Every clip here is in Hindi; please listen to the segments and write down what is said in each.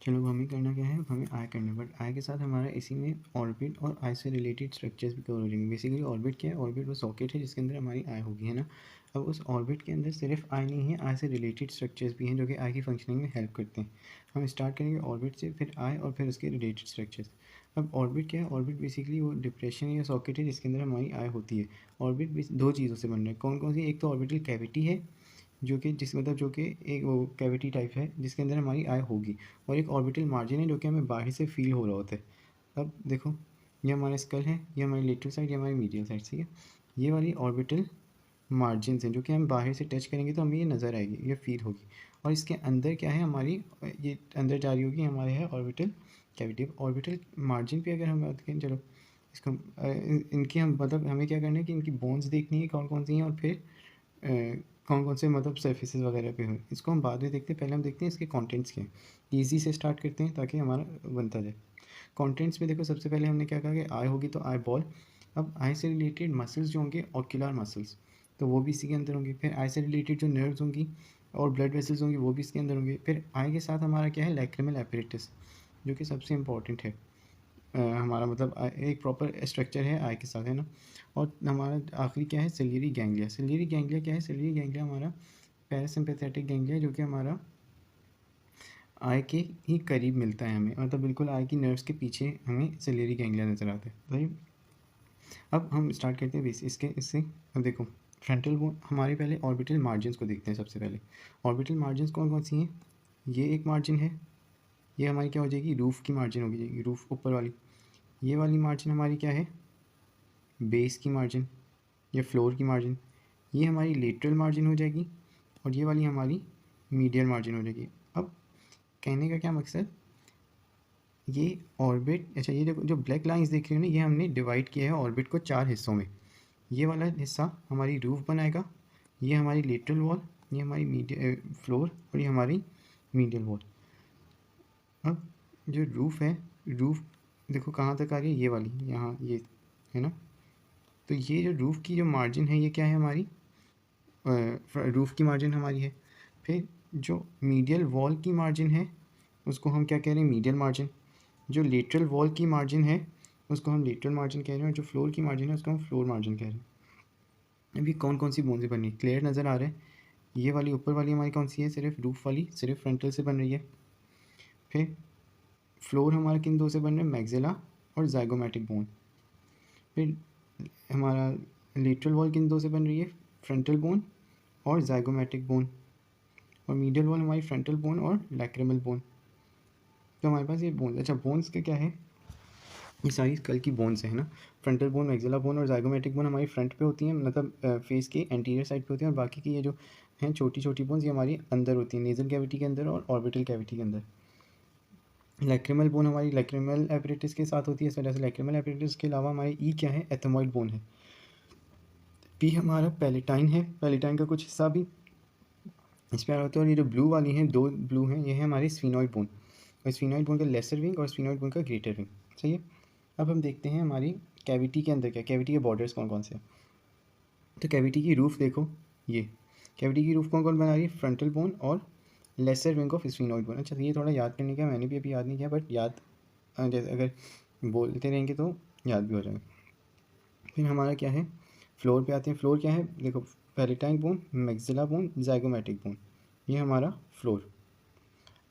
चलो वो हमें करना क्या है, हमें आई करना है, बट आई के साथ हमारा इसी में ऑर्बिट और आई से रिलेटेड स्ट्रक्चर्स भी कवर हो जाएंगे। बेसिकली ऑर्बिट क्या है, ऑर्बिट वो सॉकेट है जिसके अंदर हमारी आई होगी, है ना। अब उस ऑर्बिट के अंदर सिर्फ आई नहीं है, आई से रिलेटेड स्ट्रक्चर्स भी हैं जो कि आई की फंक्शनिंग में हेल्प करते हैं। हम स्टार्ट करेंगे ऑर्बिट से, फिर आई और फिर उसके रिलेटेड स्ट्रक्चर्स। अब ऑर्बिट क्या है, ऑर्बिट बेसिकली वो डिप्रेशन या सॉकेट है जिसके अंदर हमारी आई होती है। ऑर्बिट दो चीज़ों से बन रहा है, कौन कौन सी, एक तो ऑर्बिटल कैविटी है जो कि जिस मतलब जो कि एक वो कैविटी टाइप है जिसके अंदर हमारी आई होगी, और एक ऑर्बिटल मार्जिन है जो कि हमें बाहर से फील हो रहा होता है। अब देखो, ये हमारा स्कल है, ये हमारी लेटरल साइड, ये हमारी मीडियल साइड, ठीक है। ये वाली ऑर्बिटल मार्जिन हैं जो कि हम बाहर से टच करेंगे तो हमें ये नज़र आएगी, ये फील होगी। और इसके अंदर क्या है हमारी, ये अंदर जा रही होगी, हमारे है ऑर्बिटल कैविटी। ऑर्बिटल मार्जिन पे अगर हम बात करें, चलो इसको इनकी हम मतलब हमें क्या करना है कि इनकी बोन्स देखनी है कौन कौन सी हैं, और फिर कौन कौन से मतलब सर्फेसेस वगैरह पे हो, इसको हम बाद में देखते हैं। पहले हम देखते हैं इसके कंटेंट्स क्या हैं। ईजी से स्टार्ट करते हैं ताकि हमारा बनता जाए। कंटेंट्स में देखो, सबसे पहले हमने क्या कहा कि आई होगी तो आई बॉल। अब आई से रिलेटेड मसल्स जो होंगे ऑक्यूलर मसल्स, तो वो भी इसी के अंदर होंगे। फिर आई से रिलेटेड जो नर्व्स होंगी और ब्लड वेसल्स होंगी वो भी इसके अंदर होंगे। फिर आई के साथ हमारा क्या है, लैक्रिमल एपरेटस, जो कि सबसे इंपॉर्टेंट है। हमारा मतलब एक प्रॉपर स्ट्रक्चर है आई के साथ, है ना। और हमारा आखिरी क्या है, सिलियरी गैंग्लिया। सिलियरी गैंग्लिया क्या है, सिलियरी गैंग्लिया हमारा पैरासिम्पैथेटिक गैंग्लिया जो कि हमारा आई के ही करीब मिलता है हमें, मतलब बिल्कुल आई की नर्व्स के पीछे हमें सिलियरी गैंग्लिया नज़र आता है भाई। अब हम स्टार्ट करते हैं बेस इसके इससे। अब देखो, फ्रंटल बोन, हमारे पहले ऑर्बिटल मार्जिन्स को देखते हैं सबसे पहले। ऑर्बिटल मार्जिन्स कौन कौन सी हैं, ये एक मार्जिन है, ये हमारी क्या हो जाएगी, रूफ़ की मार्जिन हो जाएगी, रूफ़ ऊपर वाली। ये वाली मार्जिन हमारी क्या है, बेस की मार्जिन या फ्लोर की मार्जिन। ये हमारी लेटरल मार्जिन हो जाएगी, और ये वाली हमारी मीडियल मार्जिन हो जाएगी। अब कहने का क्या मकसद, ये ऑर्बिट, अच्छा ये जो ब्लैक लाइंस देख रहे हो ना, ये हमने डिवाइड किया है ऑर्बिट को 4 हिस्सों में। ये वाला हिस्सा हमारी रूफ बनाएगा, ये हमारी लेटरल वॉल, ये हमारी मीडियल फ्लोर, और ये हमारी मीडियल वॉल। अब जो रूफ़ है, रूफ़ देखो कहाँ तक आ रही है, ये वाली, यहाँ ये है ना। तो ये जो रूफ़ की जो मार्जिन है ये क्या है हमारी, रूफ़ की मार्जिन हमारी है। फिर जो मीडियल वॉल की मार्जिन है उसको हम क्या कह रहे हैं, मीडियल मार्जिन। जो लेटरल वॉल की मार्जिन है उसको हम लेटरल मार्जिन कह रहे हैं, और जो फ्लोर की मार्जिन है उसको हम फ्लोर मार्जिन कह रहे हैं। अभी कौन कौन सी बोन्स बनी, क्लियर नज़र आ रहा है। ये वाली ऊपर वाली हमारी कौन सी है, सिर्फ रूफ वाली, सिर्फ फ्रंटल से बन रही है। फिर फ्लोर हमारा किन दो से बन रहा है, मैग्जिला और जाइगोमेटिक बोन। फिर हमारा लेटरल वॉल किन दो से बन रही है, फ्रंटल बोन और जाइगोमेटिक बोन। और मीडियल वॉल हमारी फ्रंटल बोन और लैक्रिमल बोन। तो हमारे पास ये बोन, अच्छा बोन्स के क्या है, ये सारी स्कल की बोन्स हैं ना। फ्रंटल बोन, मैक्सिला बोन और जाइगोमेटिक बोन हमारी फ्रंट पे होती हैं, मतलब फेस के एंटीरियर साइड पे होती हैं, और बाकी की ये जो हैं छोटी छोटी बोन्स ये हमारी अंदर होती हैं, नेजल कैविटी के अंदर और ऑर्बिटल कैविटी के अंदर। लैक्रिमल बोन हमारी लैक्रिमल एपरेटिस के साथ होती है, इस वजह से लैक्रिमल एपरेटिस के अलावा हमारी ई क्या है, एथमोइड बोन है। पी हमारा पैलेटाइन है, पैलेटाइन का कुछ हिस्सा भी इस पर होता है। और ये जो ब्लू वाली हैं, दो ब्लू हैं, ये है हमारी स्फीनॉइड बोन, और स्फीनॉइड बोन का लेसर विंग और स्फीनॉइड बोन का ग्रेटर विंग, सही है। अब हम देखते हैं हमारी कैविटी के अंदर क्या, कैविटी के बॉर्डर्स कौन कौन से हैं। तो कैविटी की रूफ़ देखो, ये कैविटी की रूफ़ कौन कौन बना रही है, फ्रंटल बोन और lesser wing of sphenoid bone. अच्छा ये थोड़ा याद करने का, मैंने भी अभी याद नहीं किया, बट याद जैसे अगर बोलते रहेंगे तो याद भी हो जाएगा। फिर हमारा क्या है, फ्लोर पे आते हैं। फ्लोर क्या है, देखो palatine bone, maxilla bone, zygomatic bone, ये हमारा फ्लोर।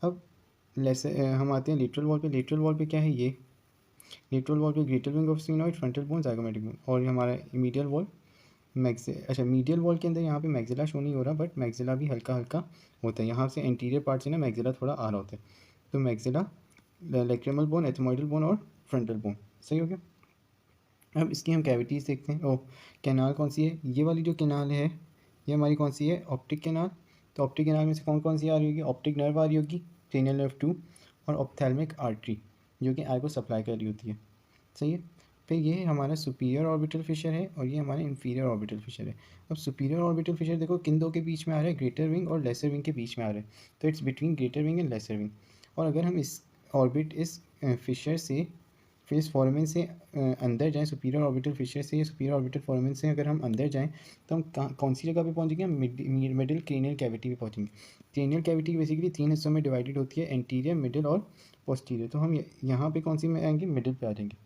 अब हम आते हैं लेटरल वॉल पे। लेटरल वॉल पे क्या है, ये लेटरल वॉल पे greater wing of sphenoid, frontal bone, zygomatic bone. और ये हमारा मीडियल वॉल, अच्छा मीडियल वॉल के अंदर यहाँ पे मैक्सिला शो नहीं हो रहा, बट मैक्सिला भी हल्का हल्का होता है, यहाँ से एंटीरियर पार्ट से ना मैक्सिला थोड़ा आ रहा होता है। तो maxilla, lacrimal bone, ethmoidal bone और फ्रंटल बोन, सही हो गया। अब इसकी हम कैविटीज़ देखते हैं। ओह, कैनाल कौन सी है, ये वाली जो कैनाल है ये हमारी कौन सी है, ऑप्टिक कैनाल। तो ऑप्टिक कैनाल में से कौन कौन सी आ रही होगी, ऑप्टिक नर्व आ रही होगी, क्रेनियल नर्व 2, और ऑप्थेल्मिक आर्टरी जो कि आई को सप्लाई कर रही होती है, सही है। फिर ये हमारा सुपीरियर ऑर्बिटल फिशर है, और ये हमारा इंफीरियर ऑर्बिटल फिशर है। अब सुपीरियर ऑर्बिटल फिशर देखो किन दो के बीच में आ रहा है, ग्रेटर विंग और लेसर विंग के बीच में आ रहा है, तो it's between greater wing and lesser wing. और अगर हम इस ऑर्बिट इस फिशर से फेस फोरामेन से अंदर जाएं, सुपीरियर ऑर्बिटल फिशर से या सुपीरियर ऑर्बिटल फोरामेन से अगर हम अंदर जाएं तो हम कौन सी जगह पे पहुंचेंगे? हम मिडिल क्रेनियल कैविटी पे पहुंचेंगे। क्रेनियल कैविटी बेसिकली 3 हिस्सों में डिवाइडेड होती है, एंटीरियर, मिडिल और पोस्टीरियर। तो हम यहाँ पे कौन सी में आएंगे? मिडिल पे आ जाएंगे।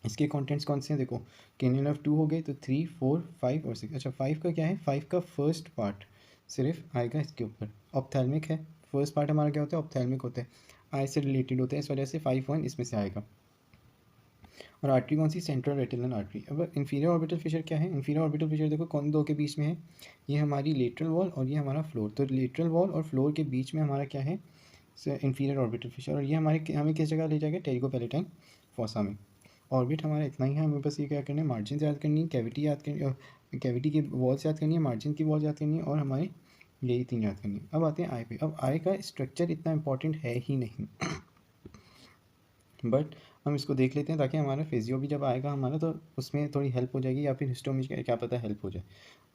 इसके कंटेंट्स कौन से हैं देखो, क्रेनियल नर्व 2 हो गए तो 3, 4, 5 और 6। अच्छा 5 का क्या है? 5 का फर्स्ट पार्ट सिर्फ आएगा इसके ऊपर, ऑप्थेल्मिक है। फर्स्ट पार्ट हमारा क्या होता है? ऑप्थेल्मिक होता है, आई से रिलेटेड होता है, इस वजह से 5-1 इसमें से आएगा। और आर्टरी कौन सी? Central retinal artery. अब इंफीरियर ऑर्बिटल फिशर क्या है? इंफीरियर ऑर्बिटल फिशर देखो कौन दो के बीच में है? ये हमारी लेटरल वॉल और ये हमारा फ्लोर। तो लेटरल वॉल और फ्लोर के बीच में हमारा क्या है? Inferior orbital Fisher. और ये हमें किस जगह ले जाएगा? टेरिकोपैलेटाइन फॉसा में। ऑर्बिट हमारा इतना ही है, हमें बस ये क्या करना है? मार्जिन याद करनी है, कैविटी याद करनी, कैविटी की वॉल्स याद करनी है, मार्जिन की वॉल्स याद करनी है और हमारे यही 3 याद करनी है। अब आते हैं आई पे। अब आई का स्ट्रक्चर इतना इंपॉर्टेंट है ही नहीं बट हम इसको देख लेते हैं ताकि हमारा फिजियो भी जब आएगा हमारा तो उसमें थोड़ी हेल्प हो जाएगी, या फिर हिस्टोमी क्या पता हेल्प हो जाए।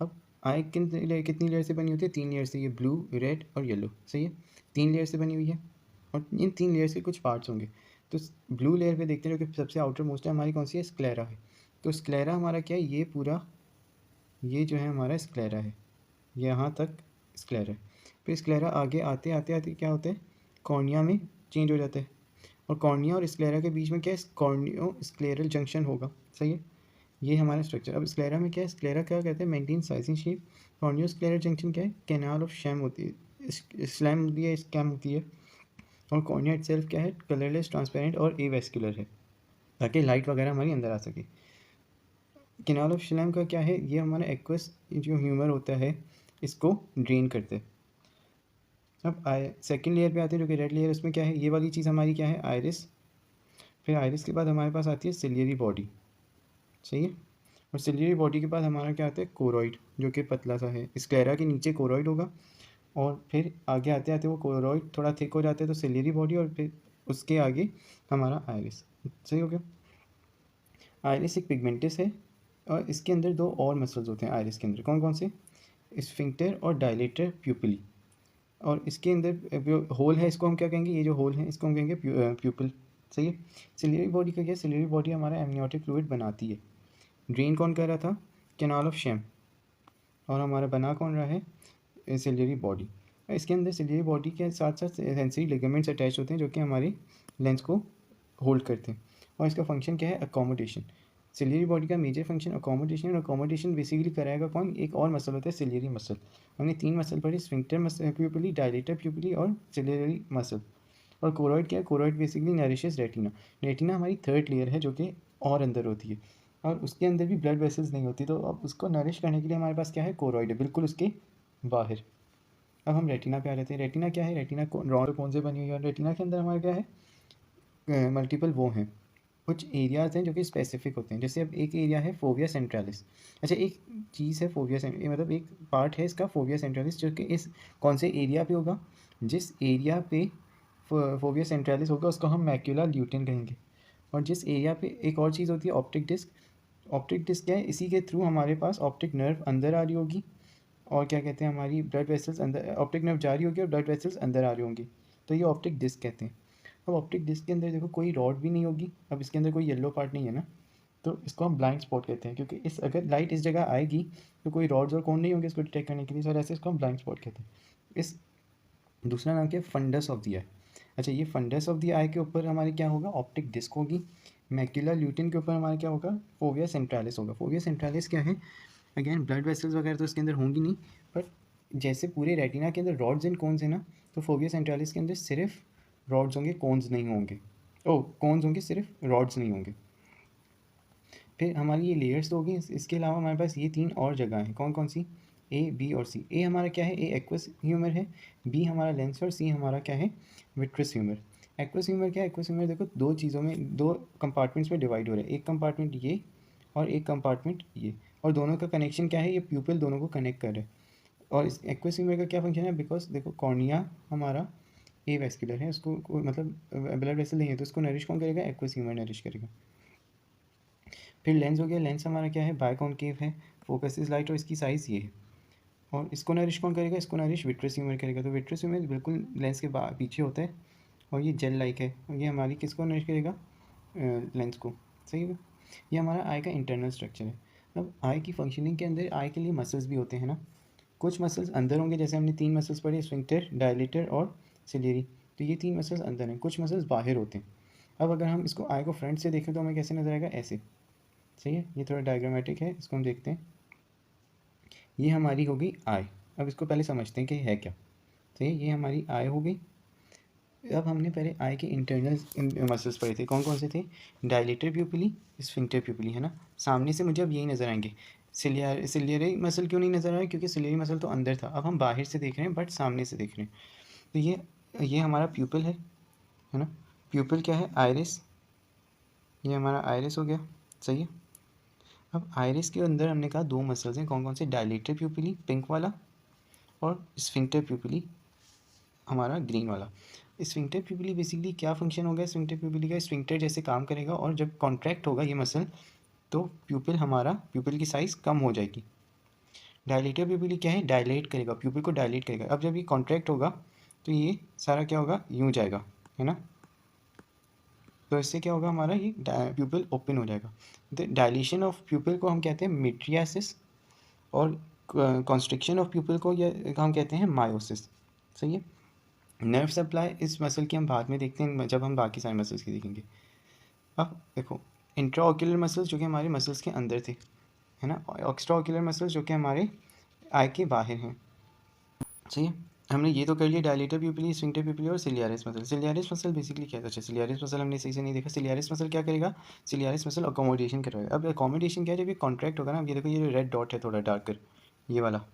अब आई कितनी लेयर से बनी होती है? 3 लेयर से। ये ब्लू, रेड और येलो, सही है, 3 लेयर से बनी हुई है। और इन 3 लेयर के कुछ पार्ट्स होंगे। तो ब्लू लेयर पे देखते हैं जो कि सबसे आउटर मोस्ट है हमारी, कौन सी है? स्क्लेरा है। तो स्क्लेरा हमारा क्या है? ये पूरा, ये जो है हमारा स्क्लेरा है, यहाँ तक स्क्लेरा है। फिर स्क्लेरा आगे आते आते आते क्या होता है? कॉर्निया में चेंज हो जाता है। और कॉर्निया और स्क्लेरा के बीच में क्या है? कॉर्नियो स्क्लेरल जंक्शन होगा, सही है। ये हमारा स्ट्रक्चर। अब स्क्लेरा में क्या है? स्क्लेरा क्या कहते हैं? Maintain sizing shape. Corneo scleral junction क्या है? कैनाल ऑफ शैम होती है, स्लैम होती है, स्कैम होती है। और कॉर्निया इटसेल्फ क्या है? कलरलेस, ट्रांसपेरेंट और एवेस्कुलर है, ताकि लाइट वगैरह हमारी अंदर आ सके। कैनाल ऑफ शैम का क्या है? ये हमारा एक्वस जो ह्यूमर होता है इसको ड्रेन करते हैं। अब सेकेंड लेयर पे आते हैं जो कि रेड लेयर। उसमें क्या है? ये वाली चीज़ हमारी क्या है? आइरिस। फिर आइरिस के बाद हमारे पास आती है सिलियरी बॉडी, सही है। और सिलियरी बॉडी के बाद हमारा क्या आता है? कोरॉइड, जो कि पतला सा है। स्क्लेरा के नीचे कोरॉइड होगा और फिर आगे आते आते वो कोरॉइड थोड़ा थिक हो जाता है तो सिलियरी बॉडी, और फिर उसके आगे हमारा आइरिस, सही हो गया। आइरिस एक पिगमेंटस है और इसके अंदर 2 और मसल्स होते हैं आइरिस के अंदर। कौन कौन से? स्फिंक्टर और डायलेटर प्यूपिली। और इसके अंदर जो होल है इसको हम क्या कहेंगे? ये जो होल है इसको हम कहेंगे प्यूपिल, सही है। सिलियरी बॉडी का क्या? सिलियरी बॉडी हमारा एमनियोटिक फ्लूइड बनाती है। ड्रेन कौन कर रहा था? Canal of sham. और हमारा बना कौन रहा है? Ciliary body. इसके अंदर सिलियरी बॉडी के साथ साथ सेंसरी लिगामेंट्स अटैच होते हैं जो कि हमारी लेंस को होल्ड करते हैं। और इसका फंक्शन क्या है? अकोमोडेशन। सिलियरी बॉडी का मेजर फंक्शन अकोमोडेशन। और अकोमोडेशन बेसिकली कराएगा कौन? एक और मसल होता है सिलियरी मसल। हमने 3 मसल पढ़ी, स्फिंक्टर मसल प्यूपिली, डायलेटर प्यूपिली और सिलियरी मसल। और कोरॉइड क्या है? Choroid basically nourishes retina. Retina हमारी 3rd लेयर है जो कि और अंदर होती है, और उसके अंदर भी ब्लड वेसल्स नहीं होती। तो अब उसको नरिश करने के लिए हमारे पास क्या है? कोरॉइड है, बिल्कुल उसके बाहर। अब हम रेटिना पे आ जाते हैं। रेटिना क्या है? रेटिना रॉड कौन से बनी हुई है? और रेटिना के अंदर हमारा क्या है? मल्टीपल वो हैं, कुछ एरियाज़ हैं जो कि स्पेसिफिक होते हैं। जैसे अब एक एरिया है फोविया सेंट्रालिस। अच्छा एक चीज़ है फोविया मतलब एक पार्ट है इसका फोविया सेंट्रालिस जो कि इस कौन से एरिया पे होगा? जिस एरिया पे फोविया सेंट्रालिस होगा उसको हम मैक्यूला ल्यूटेन कहेंगे। और जिस एरिया पे एक और चीज़ होती है ऑप्टिक डिस्क। ऑप्टिक डिस्क क्या है? इसी के थ्रू हमारे पास ऑप्टिक नर्व अंदर आ रही होगी और क्या कहते हैं हमारी ब्लड वेसल्स अंदर, ऑप्टिक नर्व जा रही होगी और ब्लड वेसल्स अंदर आ रही होंगी, तो ये ऑप्टिक डिस्क कहते हैं। अब ऑप्टिक डिस्क के अंदर देखो कोई रॉड भी नहीं होगी। अब इसके अंदर कोई येलो पार्ट नहीं है ना, तो इसको हम ब्लाइंड स्पॉट कहते हैं, क्योंकि इस अगर लाइट इस जगह आएगी तो कोई रॉड्स और कोन नहीं होंगे इसको डिटेक्ट करने के लिए, सर ऐसे इसको हम ब्लाइंड स्पॉट कहते हैं। इस दूसरा नाम क्या है? फंडस ऑफ द आई। अच्छा ये फंडस ऑफ द आई के ऊपर हमारी क्या होगा? ऑप्टिक डिस्क होगी। मैक्यूला ल्यूटिन के ऊपर हमारा क्या होगा? फोविया सेंट्रालिस होगा। फोविया सेंट्रालिस क्या है? अगेन ब्लड वेसल्स वगैरह तो इसके अंदर होंगी नहीं, बट जैसे पूरे रेटिना के अंदर रॉड्स एंड कोन्स है ना, तो फोविया सेंट्रालिस के अंदर सिर्फ रॉड्स होंगे, कोन्स नहीं होंगे। ओ कोन्स होंगे, सिर्फ रॉड्स नहीं होंगे। फिर हमारी ये लेयर्स तो होगी, इसके अलावा हमारे पास ये 3 और जगह हैं। कौन कौन सी? ए, बी और सी। ए हमारा क्या है? ए एक्वस ह्यूमर है, बी हमारा लेंस, और सी हमारा क्या है? Vitreous humour. एक्वस ह्यूमर क्या है? एक्वस ह्यूमर देखो 2 चीज़ों में, 2 कंपार्टमेंट्स में डिवाइड हो रहा है। एक कंपार्टमेंट ये और एक कंपार्टमेंट ये, और दोनों का कनेक्शन क्या है? ये प्यूपिल दोनों को कनेक्ट कर रहे हैं। और इस एक्वस ह्यूमर का क्या फंक्शन है? बिकॉज देखो कॉर्निया हमारा ए वेस्कुलर है, उसको मतलब ब्लड वेसल नहीं है, तो उसको नरिश कौन करेगा? एक्वस ह्यूमर नरिश करेगा। फिर लेंस हो गया। लेंस हमारा क्या है? बायकॉन्केव है, फोकस इज लाइट और इसकी साइज़ ये है। और इसको नरिश कौन करेगा? इसको नरिश विट्रस ह्यूमर करेगा। तो विट्रस ह्यूमर बिल्कुल लेंस के पीछे होता है और ये जेल लाइक है, और ये हमारी किसको नरिश करेगा? लेंस को, सही है। ये हमारा आई का इंटरनल स्ट्रक्चर है। अब आई की फंक्शनिंग के अंदर आई के लिए मसल्स भी होते हैं ना, कुछ मसल्स अंदर होंगे, जैसे हमने 3 मसल्स पढ़े, स्फिंक्टर, डायलेटर और सिलियरी, तो ये 3 मसल्स अंदर हैं, कुछ मसल्स बाहर होते हैं। अब अगर हम इसको आई को फ्रंट से देखें तो हमें कैसे नजर आएगा, ऐसे, सही है। ये थोड़ा डायग्रामेटिक है, इसको हम देखते हैं। ये हमारी होगी आई। अब इसको पहले समझते हैं कि है क्या, सही है। ये हमारी आई हो गई। अब हमने पहले आई के इंटरनल मसल्स पढ़े थे, कौन कौन से थे, डायलेटर प्यूपिली, स्फिंक्टर प्यूपिली, है ना। सामने से मुझे अब यही नज़र आएंगे। सिलियरी मसल क्यों नहीं नज़र आ रहा है, क्योंकि सिलियरी मसल तो अंदर था, अब हम बाहर से देख रहे हैं बट सामने से देख रहे हैं। तो ये हमारा प्यूपिल है ना। प्यूपिल क्या है, आइरिस, ये हमारा आइरिस हो गया, सही है। अब आइरिस के अंदर हमने कहा 2 मसल्स हैं, कौन कौन से, डायलेटर प्यूपिली पिंक वाला और स्फिंक्टर प्यूपिली हमारा ग्रीन वाला। स्फिंक्टर प्यूपिली बेसिकली क्या फंक्शन होगा स्फिंक्टर प्यूपिली का, स्फिंक्टर जैसे काम करेगा और जब कॉन्ट्रैक्ट होगा ये मसल तो प्यूपिल की साइज़ कम हो जाएगी। डायलेटर प्यूपिली क्या है, डायलेट करेगा, प्यूपिल को डायलेट करेगा। अब जब ये कॉन्ट्रैक्ट होगा तो ये सारा क्या होगा, यूँ जाएगा, है ना। तो इससे क्या होगा, हमारा ये प्यूपिल ओपन हो जाएगा। द डायलेशन ऑफ प्यूपिल को हम कहते हैं मिट्रियासिस, और कॉन्स्ट्रिक्शन ऑफ प्यूपिल को ये हम कहते हैं मायोसिस, सही है। नर्व सप्लाई इस मसल की हम बाद में देखते हैं जब हम बाकी सारे मसल्स की देखेंगे। अब देखो, इंट्राओक्यूलर मसल्स जो कि हमारे मसल्स के अंदर थे, है ना, एक्स्ट्राओक्यूलर मसल्स जो कि हमारे आई के बाहर हैं, सही है। हमने ये तो कर लिया डायलेटर प्यूपिली, स्फिंक्टर प्यूपिली और सिलियारिस मसल। सिलियारिस मसल बेसिकली क्या है, अच्छा सिलियारिस मसल हमने सही से नहीं देखा। सिलियारिस मसल क्या करेगा, सिलियारिस मसल अकोमोडेशन करवाएगा। अब अकोमोडेशन क्या है, जब ये कॉन्ट्रैक्ट होगा ना, अब ये देखो ये रेड डॉट है थोड़ा डार्कर, ये वाला,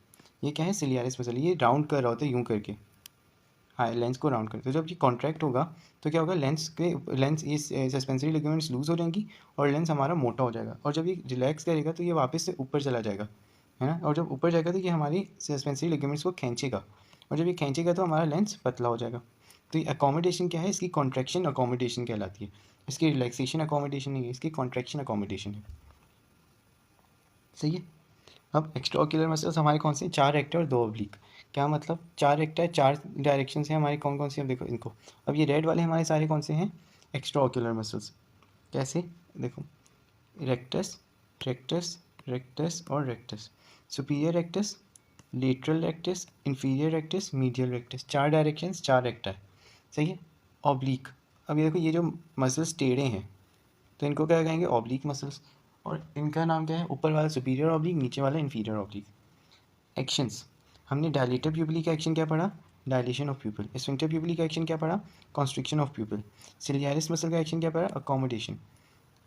ये क्या है, सिलियारिस मसल, ये राउंड कर रहा होता है यूँ करके, हाँ लेंस को राउंड करते, तो जब ये कॉन्ट्रैक्ट होगा तो क्या होगा, लेंस ये सस्पेंसरी लिगामेंट्स लूज हो जाएंगी और लेंस हमारा मोटा हो जाएगा, और जब ये रिलैक्स करेगा तो ये वापस से ऊपर चला जाएगा, है ना। और जब ऊपर जाएगा तो ये हमारी सस्पेंसरी लिगामेंट्स को खींचेगा, और जब ये खींचेगा तो हमारा लेंस पतला हो जाएगा। तो ये अकोमोडेशन क्या है, इसकी कॉन्ट्रैक्शन अकोमोडेशन कहलाती है, इसकी रिलैक्सेशन अकोमोडेशन नहीं है, इसकी कॉन्ट्रैक्शन अकोमोडेशन है, सही है। अब एक्स्ट्रा ऑक्यूलर मसल्स हमारे कौन से, 4 रेक्टर और 2 ऑब्लिक। क्या मतलब, 4 रेक्टर 4 डायरेक्शन से हमारे कौन कौन से, अब देखो इनको, अब ये रेड वाले हमारे सारे कौन से हैं, एक्स्ट्रा ऑक्यूलर मसल्स। कैसे, देखो, रेक्टस, रेक्टस, रेक्टस और rectus, superior rectus, lateral rectus, inferior rectus, medial rectus, 4 directions 4 rector, सही है। ऑब्लिक, अब ये देखो ये जो मसल्स टेढ़े हैं तो इनको क्या कहेंगे, ऑब्लिक मसल्स, और इनका नाम क्या है, ऊपर वाला सुपीरियर ऑब्लिक, नीचे वाला इंफीरियर ऑब्लिक। एक्शंस, हमने डायलेटर प्यूपिली का एक्शन क्या पढ़ा, डायलेशन ऑफ प्यूपिल। स्फिंक्टर प्यूपिली का एक्शन क्या पढ़ा, कॉन्स्ट्रिक्शन ऑफ प्यूपिल। सिलियारिस मसल का एक्शन क्या पढ़ा, अकोमोडेशन।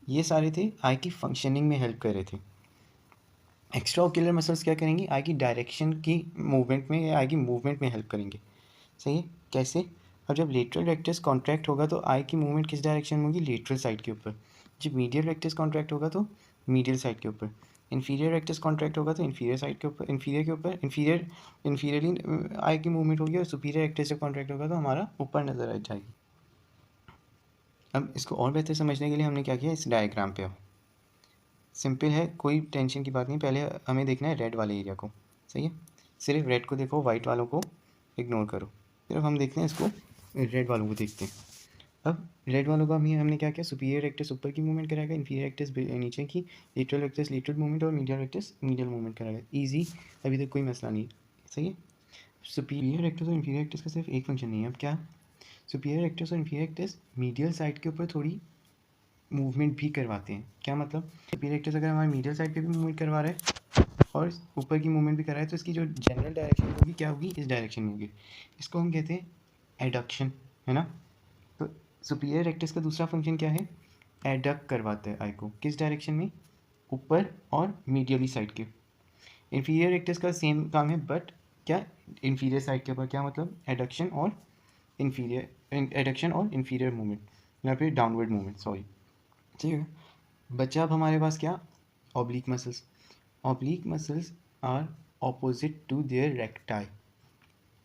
ये सारे थे आई की फंक्शनिंग में हेल्प कर रहे थे। एक्स्ट्रा ऑक्यूलर मसल्स क्या करेंगी, आई की डायरेक्शन की मूवमेंट में या आई की मूवमेंट में हेल्प करेंगे, सही है। कैसे, अब जब लेटरल रेक्टस कॉन्ट्रैक्ट होगा तो आई की मूवमेंट किस डायरेक्शन में होगी, लेटरल साइड के ऊपर। जब मीडियल रेक्टस कॉन्ट्रैक्ट होगा तो मीडियल साइड के ऊपर। इन्फीरियर रेक्टस कॉन्ट्रैक्ट होगा तो इन्फीरियर साइड के ऊपर, इन्फीरियर के ऊपर, इन्फीरियरली आई की मूवमेंट होगी, और सुपीरियर रेक्टस जब कॉन्ट्रैक्ट होगा तो हमारा ऊपर नज़र आ जाएगी। अब इसको और बेहतर समझने के लिए हमने क्या किया, इस डायग्राम पे आओ, सिंपल है, कोई टेंशन की बात नहीं। पहले हमें देखना है रेड वाले एरिया को, सही है। सिर्फ रेड को देखो, वाइट वालों को इग्नोर करो, सिर्फ हम देखते हैं इसको, रेड वालों को देखते हैं। अब रेड वालों का हमने क्या किया, सुपीरियर रेक्टस ऊपर की मूवमेंट कराएगा, इन्फीरियर रेक्टस नीचे की, लेटरल रेक्टस लेटरल मूवमेंट और मीडियल रेक्टस मीडियल मूवमेंट कराएगा। ईजी, अभी तक कोई मसला नहीं, सही है। सुपीरियर रेक्टस और इन्फीरियर रेक्टस का सिर्फ एक फंक्शन नहीं है, अब क्या, सुपीरियर रेक्टस और इन्फीरियर रेक्टस मीडियल साइड के ऊपर थोड़ी मूवमेंट भी करवाते हैं। क्या मतलब, सुपीरियर रेक्टस अगर हमारे मीडियल साइड पे भी मूवमेंट करवा रहा है और ऊपर की मूवमेंट भी कर रहा है तो इसकी जो जनरल डायरेक्शन होगी क्या होगी, इस डायरेक्शन में होगी। इसको हम कहते हैं एडक्शन, है ना। तो सुपीरियर रेक्टस का दूसरा फंक्शन क्या है, एडक्ट करवाता है आई को, किस डायरेक्शन में, ऊपर और मीडियली साइड के। इन्फीरियर रेक्टस का सेम काम है बट क्या, इन्फीरियर साइड के ऊपर, क्या मतलब, एडक्शन और इन्फीरियर मूवमेंट, या फिर डाउनवर्ड मूवमेंट, सॉरी, ठीक है। बचा अब हमारे पास क्या, oblique muscles. Oblique muscles are opposite to their recti.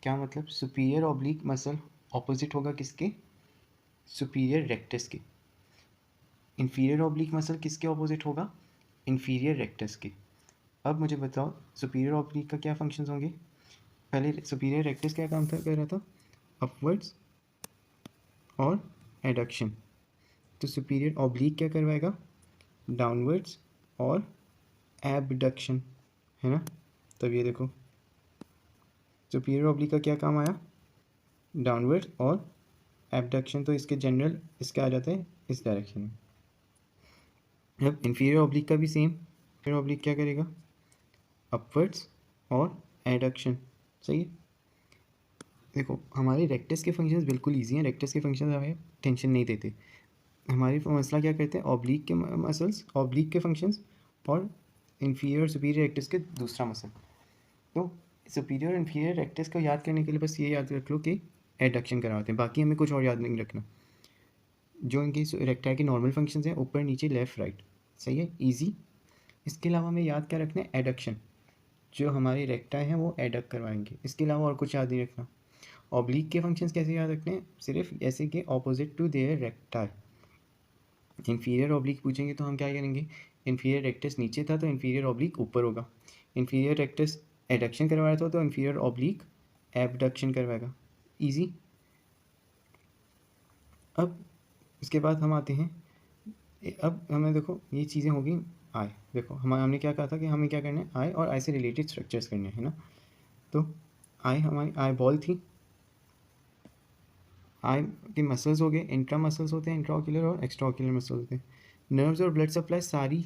क्या मतलब, सुपीरियर ऑब्लिक मसल ऑपोजिट होगा किसके, सुपीरियर रेक्टस के। इन्फीरियर ऑब्लिक मसल किसके ऑपोजिट होगा, इन्फीरियर रेक्टस के। अब मुझे बताओ सुपीरियर ऑब्लिक का क्या फंक्शंस होंगे। पहले सुपीरियर रेक्टस क्या काम था, कर रहा था, अपवर्ड्स और एडक्शन, तो सुपीरियर ऑब्लिक क्या करवाएगा, डाउनवर्ड्स और एबडक्शन, है ना। तब ये देखो सुपीरियर ऑब्लिक का क्या काम आया, डाउनवर्ड और एबडक्शन, तो इसके जनरल इसके आ जाते हैं इस डायरेक्शन में। अब इन्फीरियर ऑब्लिक का भी सेम, इन्फीरियर ऑब्लिक क्या करेगा, अपवर्ड्स और एडक्शन, सही है। देखो हमारे रेक्टस के फंक्शंस बिल्कुल ईजी हैं, रेक्टस के फंक्शंस हमें टेंशन नहीं देते। हमारी मसला क्या करते हैं, ऑब्लिक के मसल्स, ऑब्लिक के फंक्शंस और इन्फीरियर और सुपीरियर रेक्टस के दूसरा मसल। तो सुपीरियर और इन्फीरियर रेक्टस को याद करने के लिए बस ये याद रख लो कि एडक्शन कराते हैं, बाकी हमें कुछ और याद नहीं रखना। जो इनके रेक्टा के नॉर्मल फंक्शंस हैं, ऊपर नीचे लेफ़्ट राइट, सही है, ईजी। इसके अलावा हमें याद क्या रखना है, एडक्शन, जो हमारे रेक्टा हैं वो एडक्ट करवाएंगे, इसके अलावा और कुछ याद नहीं रखना। ऑब्लिक के फंक्शंस कैसे याद रखने हैं, सिर्फ ऐसे कि opposite to their recti. Inferior oblique पूछेंगे तो हम क्या करेंगे, इन्फीरियर रेक्टस नीचे था तो इन्फीरियर ऑब्लिक ऊपर होगा, इन्फीरियर रेक्टस एडक्शन करवा रहा था तो इन्फीरियर ऑब्लिक एबडक्शन करवाएगा, ईजी। अब इसके बाद हम आते हैं, अब हमें देखो ये चीज़ें होगी आई, देखो हमने क्या कहा था कि हमें क्या करना है, आई और आई से रिलेटेड स्ट्रक्चर्स करने हैं ना। तो आई हमारी आई बॉल थी, आई के मसल्स हो गए, इंट्रा मसल्स होते हैं, इंट्रा ऑक्यूलर और एक्स्ट्रा ऑक्यूलर मसल्स होते हैं। नर्व्स और ब्लड सप्लाई सारी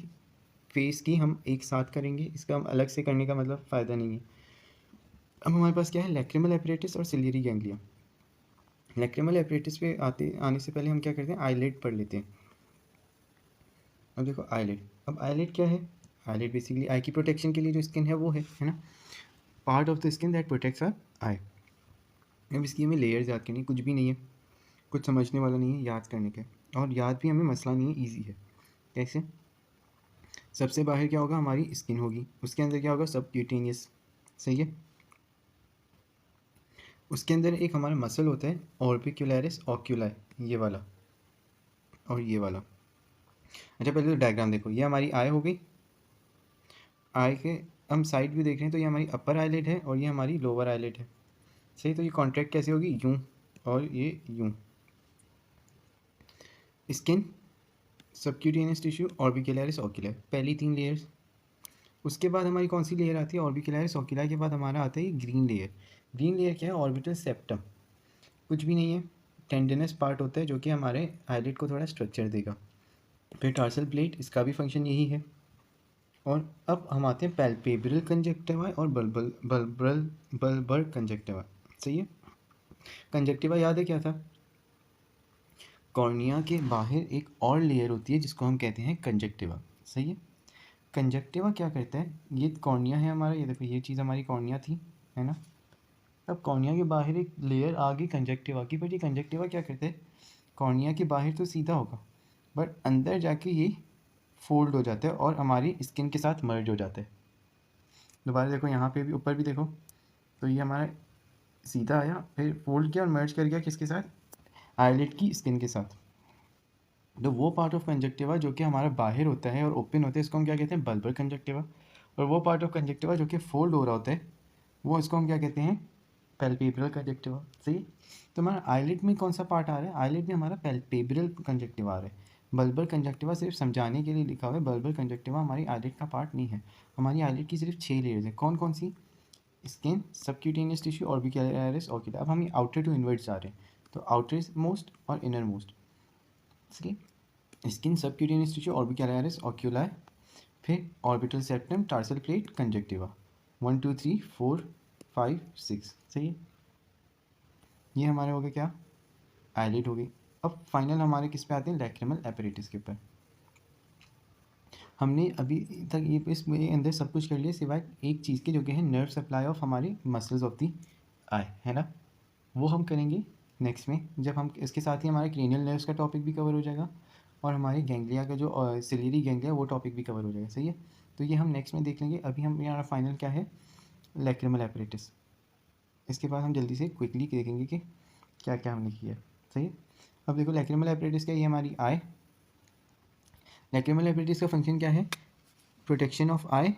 फेस की हम एक साथ करेंगे, इसका हम अलग से करने का मतलब फ़ायदा नहीं है। अब हमारे पास क्या है, लैक्रिमल एपरेटस और सिलियरी गैंग्लिया। लैक्रिमल एपरेटस पे आने से पहले हम क्या करते हैं, आईलेट पढ़ लेते हैं। अब देखो आईलेट, अब आईलेट क्या है, आईलेट बेसिकली आई की प्रोटेक्शन के लिए जो स्किन है वो है ना, part of the skin that protects our eye. अब इसकी हमें लेयर्स याद करनी, कुछ भी नहीं है, कुछ समझने वाला नहीं है याद करने के, और याद भी हमें मसला नहीं है, ईजी है। कैसे, सबसे बाहर क्या होगा, हमारी स्किन होगी, उसके अंदर क्या होगा, सबक्यूटेनियस, सही है। उसके अंदर एक हमारा मसल होता है ऑर्बिक्युलरिस ऑक्यूलाई, ये वाला और ये वाला। अच्छा पहले तो डायग्राम देखो, ये हमारी आई हो गई, आई के हम साइड व्यू देख रहे हैं तो ये हमारी अपर आईलिड है और ये हमारी लोअर आईलिड है, सही। तो ये कॉन्ट्रैक्ट कैसे होगी, यूं और ये यूं। स्किन, सबक्यूटेनियस टिश्यू, ऑर्बिक्युलरिस ऑक्यूलाई, पहली 3 लेयर्स। उसके बाद हमारी कौन सी लेयर आती है, ऑर्बिक्युलरिस ऑक्यूलाई के बाद हमारा आता है ग्रीन लेयर। ग्रीन लेयर क्या है, ऑर्बिटल सेप्टम, कुछ भी नहीं है, टेंडनस पार्ट होता है जो कि हमारे आईलिड को थोड़ा स्ट्रक्चर देगा। फिर टार्सल प्लेट, इसका भी फंक्शन यही है। और अब हम आते हैं पैल्पेब्रल कंजक्टिवा और बल्बर कंजक्टिवा, सही है। कंजक्टिवा याद है क्या था, कॉर्निया के बाहर एक और लेयर होती है जिसको हम कहते हैं कंजक्टिवा, सही है। कंजक्टिवा क्या करता है, ये कॉर्निया है हमारा, ये देखो ये चीज़ हमारी कॉर्निया थी, है ना। अब कॉर्निया के बाहर एक लेयर आ गई कंजक्टिवा की, बट ये कंजक्टिवा क्या करते हैं, कॉर्निया के बाहर तो सीधा होगा बट अंदर जाके ये फोल्ड हो जाता है और हमारी स्किन के साथ मर्ज हो जाता है। दोबारा देखो यहाँ पे भी, ऊपर भी देखो, तो ये हमारा सीधा आया, फिर फोल्ड किया और मर्ज कर गया किसके साथ, आईलिड की स्किन के साथ। तो वो पार्ट ऑफ कंजक्टिवा जो कि हमारा बाहर होता है और ओपन होता है, इसको हम क्या कहते हैं, बल्बर कंजक्टिवा। और वो पार्ट ऑफ कंजक्टिवा जो कि फोल्ड हो रहा होता है, वो इसको हम क्या कहते हैं, पैल्पेब्रल कंजक्टिवा, सही। तो हमारा आईलिड में कौन सा पार्ट आ रहा है, आईलिड में हमारा पैल्पेब्रल कंजक्टिवा आ रहा है। बल्बर कंजक्टिवा सिर्फ समझाने के लिए लिखा हुआ है, बल्बर कंजक्टिवा हमारी आईलिड का पार्ट नहीं है। हमारी आईलिड की सिर्फ 6 लेयर्स हैं, कौन कौन सी, स्किन, सबक्यूटेनियस टिश्यू, ऑर्बिक्युलरिस ऑक्यूलाई। अब हम ये आउटर टू इनवर्ट्स जा रहे हैं, तो आउटर मोस्ट और इनर मोस्ट, इसलिए स्किन, सबक्यूटेनियस टिश्यू, ऑर्बिक्युलरिस ऑक्यूलाई, फिर orbital septum, tarsal plate, conjunctiva, 1 2 3 4 5 6, सही है। ये हमारे हो गए क्या, आईलिड हो गई। अब फाइनल हमारे किस पे आते हैं, लैक्रिमल एपरेटिस के ऊपर। हमने अभी तक ये इसमें अंदर सब कुछ कर लिया सिवाय एक चीज़ के, जो कि है नर्व सप्लाई ऑफ हमारी मसल्स ऑफ दी आई, है ना। वो हम करेंगे नेक्स्ट में, जब हम इसके साथ ही हमारे क्रेनियल नर्व्स का टॉपिक भी कवर हो जाएगा और हमारे गैंग्लिया का जो सिलियरी गैंग्लिया वो टॉपिक भी कवर हो जाएगा, सही है। तो ये हम नेक्स्ट में देख लेंगे। अभी हम यहाँ फाइनल क्या है, लैक्रिमल एपरेटिस। इसके बाद हम जल्दी से क्विकली देखेंगे कि क्या क्या हमने किया, सही है। अब देखो लैक्रिमल एपरेटिस क्या, ये हमारी आई, लैक्रिमल एपरेटिस का फंक्शन क्या है, protection of I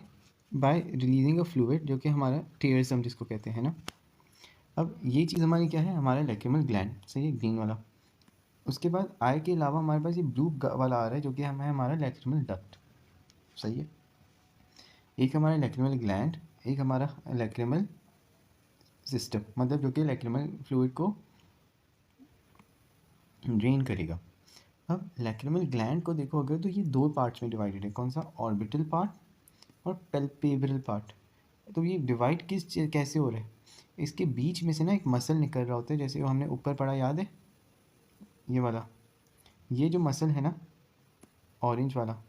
bye releasing a fluid, जो कि हमारा टीयर्स हम जिसको कहते हैं ना। अब ये चीज़ हमारी क्या है, हमारा लैक्रिमल ग्लैंड, सही है, ग्रीन वाला। उसके बाद आई के अलावा हमारे पास ये ब्लू वाला आ रहा है जो कि हमें हमारा लैक्रिमल डक्ट, सही है। एक हमारा लैक्रिमल ग्लैंड, एक हमारा लैक्रिमल सिस्टम, मतलब जो कि लैक्रिमल फ्लूइड को ड्रेन करेगा। अब लैक्रिमल ग्लैंड को देखो अगर, तो ये दो पार्ट्स में डिवाइडेड है, कौन सा, ऑर्बिटल पार्ट और पैल्पेब्रल पार्ट। तो ये डिवाइड कैसे हो रहा है, इसके बीच में से ना एक मसल निकल रहा होता है, जैसे वो हमने ऊपर पढ़ा, याद है ये वाला, ये जो मसल है ना ऑरेंज वाला,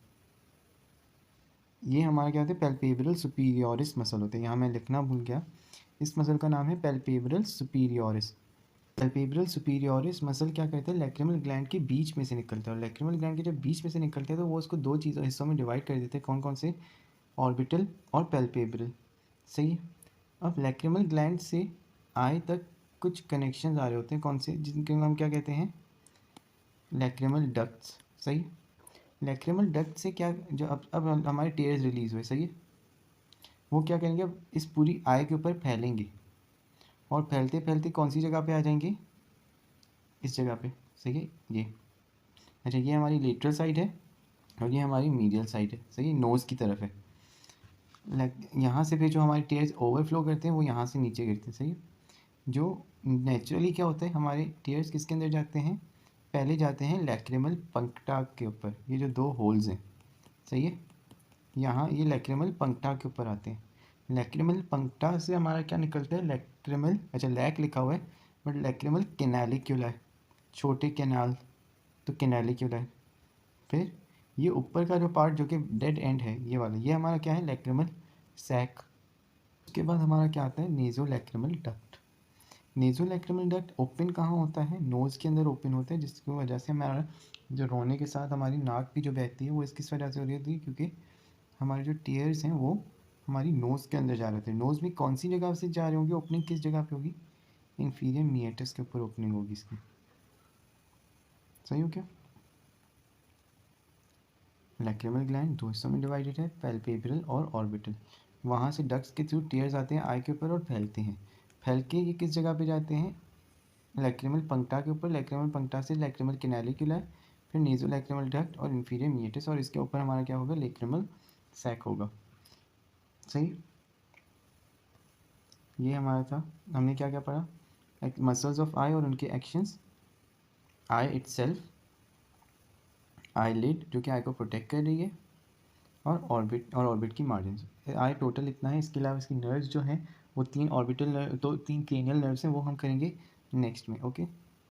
ये हमारा क्या होता है, पैल्पेब्रल सुपीरियोरिस मसल होते हैं। यहाँ मैं लिखना भूल गया, इस मसल का नाम है पैल्पेब्रल सुपीरियोरिस। पैल्पेब्रल सुपीरियोरिस मसल क्या करता है, लैक्रिमल ग्लैंड के बीच में से निकलता है, और लैक्रिमल ग्लैंड के जब बीच में से निकलते हैं तो वो उसको दो चीज़ों हिस्सों में डिवाइड कर देते हैं, कौन कौन से, ऑर्बिटल और पैल्पेब्रल, सही है। अब लैक्रिमल ग्लैंड से आई तक कुछ कनेक्शन आ रहे होते हैं, कौन से, जिनके हम क्या कहते हैं, लैक्रिमल डक्ट्स, सही। लैक्रिमल डक्ट से क्या, जो अब हमारे टेयर्स रिलीज हुए, सही है, वो क्या करेंगे, अब इस पूरी आई के ऊपर फैलेंगे, और फैलते फैलते कौन सी जगह पे आ जाएंगे, इस जगह पे, सही है ये। अच्छा, ये हमारी लेटरल साइड है और ये हमारी मीडियल साइड है, सही है, नोज़ की तरफ है। यहाँ से फिर जो हमारे टेयर्स ओवरफ्लो करते हैं वो यहाँ से नीचे गिरते हैं, सही है। जो नेचुरली क्या होता है, हमारे टेयर्स किसके अंदर जाते हैं, पहले जाते हैं लैक्रिमल पंक्टा के ऊपर, ये जो दो होल्स हैं, सही है, यहाँ ये लैक्रिमल पंक्टा के ऊपर आते हैं। लैक्रिमल पंक्टा से हमारा क्या निकलता है, लैक्रिमल, अच्छा लैक लिखा हुआ है बट लैक्रिमल कैनालिक्यूला है, छोटे कैनाल, तो कैनालिक्यूला है। फिर ये ऊपर का जो पार्ट जो कि डेड एंड है, ये वाला, ये हमारा क्या है, लैक्रिमल सैक। उसके बाद हमारा क्या आता है, naso lacrimal duct. Naso lacrimal duct open कहाँ होता है, नोज़ के अंदर ओपन होता है, जिसकी वजह से हमारा जो रोने के साथ हमारी नाक भी जो बहती है वो किस वजह से हो रही होती है, क्योंकि हमारे जो टीयर्स हैं वो हमारी नोज़ के अंदर जा रहे थे। नोज़ में कौन सी जगह से जा रहे होंगे, ओपनिंग किस जगह पे होगी, इन्फीरियर मीएटस के ऊपर ओपनिंग होगी इसकी, सही हो क्या। लैक्रिमल ग्लैंड दो हिस्सों में डिवाइडेड है, पैल्पेब्रल और ऑर्बिटल। वहाँ से डक्ट्स के थ्रू टीयर्स आते हैं आई के ऊपर और फैलते हैं, फैल के ये किस जगह पे जाते हैं, लैक्रिमल पंक्टा के ऊपर, लैक्रिमल पंक्टा से लैक्रिमल कैनालिक्यूला, फिर नेज़ो लैक्रिमल डक्ट और इन्फीरियर मीएटस, और इसके ऊपर हमारा क्या होगा, लैक्रिमल सैक होगा, सही। ये हमारा था, हमने क्या क्या पढ़ा, मसल्स ऑफ आई और उनके एक्शंस, आई इटसेल्फ, आई लिड जो कि आई को प्रोटेक्ट कर रही है, और ऑर्बिट की मार्जिन। आई टोटल इतना है, इसके अलावा इसकी नर्व्स जो हैं वो तीन ऑर्बिटल नर्व, तो तीन क्रेनियल नर्व्स हैं, वो हम करेंगे नेक्स्ट में, ओके।